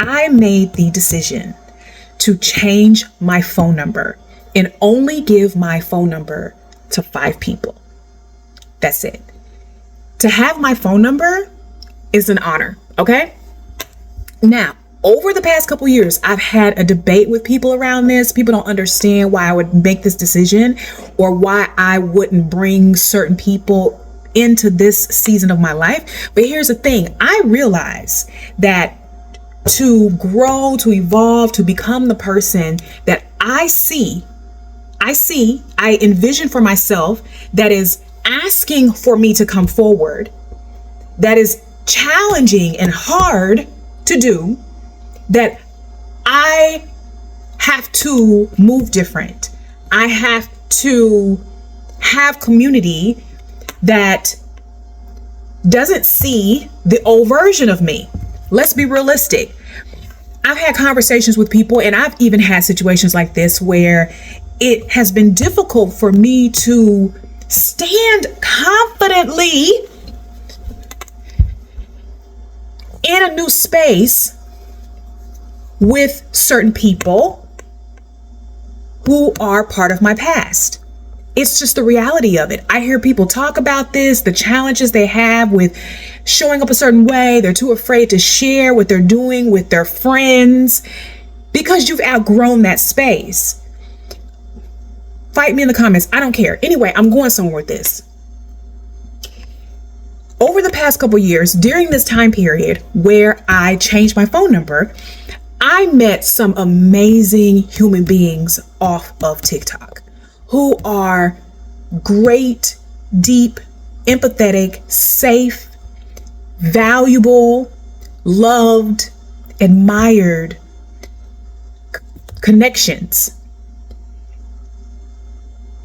I made the decision to change my phone number and only give my phone number to 5 people. That's it. To have my phone number is an honor, okay? Now, over the past couple years, I've had a debate with people around this. People don't understand why I would make this decision or why I wouldn't bring certain people into this season of my life. But here's the thing. I realize that to grow, to evolve, to become the person that I envision for myself, that is asking for me to come forward, that is challenging and hard to do, that I have to move different. I have to have community that doesn't see the old version of me. Let's be realistic. I've had conversations with people, and I've even had situations like this where it has been difficult for me to stand confidently in a new space with certain people who are part of my past. It's just the reality of it. I hear people talk about this, the challenges they have with showing up a certain way. They're too afraid to share what they're doing with their friends because you've outgrown that space. Fight me in the comments. I don't care. Anyway, I'm going somewhere with this. Over the past couple years, during this time period where I changed my phone number, I met some amazing human beings off of TikTok who are great, deep, empathetic, safe, valuable, loved, admired connections.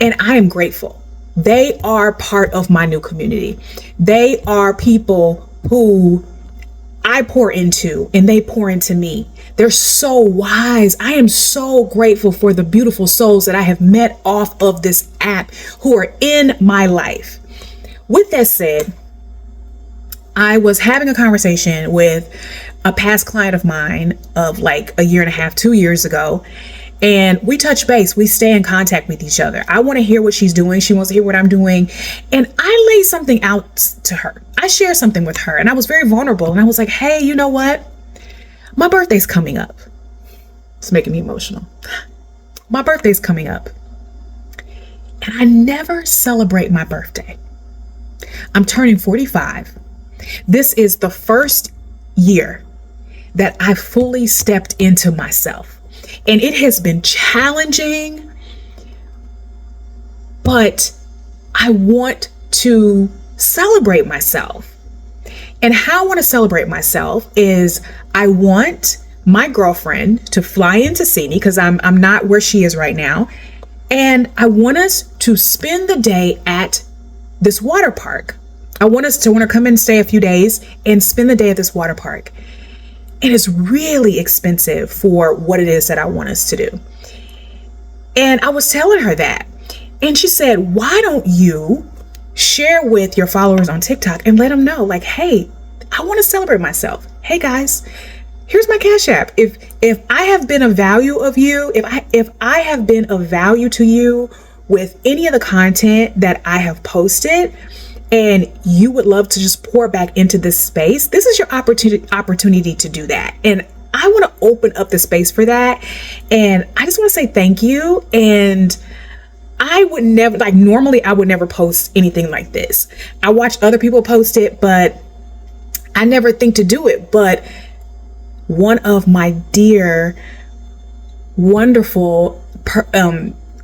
And I am grateful. They are part of my new community. They are people who I pour into and they pour into me. They're so wise. I am so grateful for the beautiful souls that I have met off of this app who are in my life. With that said, I was having a conversation with a past client of mine of like a year and a half, 2 years ago. And we touch base. We stay in contact with each other. I want to hear what she's doing. She wants to hear what I'm doing. And I laid something out to her. I shared something with her and I was very vulnerable. And I was like, hey, you know what? My birthday's coming up. It's making me emotional. My birthday's coming up. And I never celebrate my birthday. I'm turning 45. This is the first year that I fully stepped into myself. And it has been challenging, but I want to celebrate myself. And how I want to celebrate myself is I want my girlfriend to fly in to see me because I'm not where she is right now. And I want us to spend the day at this water park. I want to come in and stay a few days and spend the day at this water park. And it's really expensive for what it is that I want us to do. And I was telling her that. And she said, why don't you share with your followers on TikTok and let them know, like, hey, I want to celebrate myself. Hey guys, here's my Cash App. If I have been of value of you, if I have been of value to you with any of the content that I have posted, and you would love to just pour back into this space, this is your opportunity to do that. And I want to open up the space for that. And I just want to say thank you. And I would never, like normally I would never post anything like this. I watch other people post it, but I never think to do it. But one of my dear, wonderful,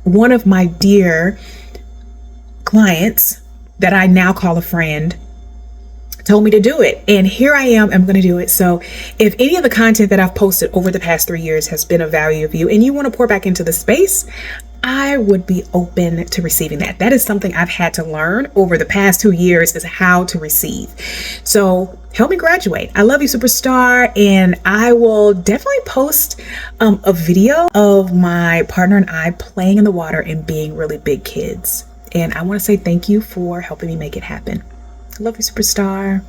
one of my dear clients that I now call a friend told me to do it. And here I am, I'm going to do it. So if any of the content that I've posted over the past 3 years has been of value of you and you want to pour back into the space, I would be open to receiving that. That is something I've had to learn over the past 2 years, is how to receive. So help me graduate. I love you, superstar. And I will definitely post a video of my partner and I playing in the water and being really big kids. And I want to say thank you for helping me make it happen. Love you, superstar.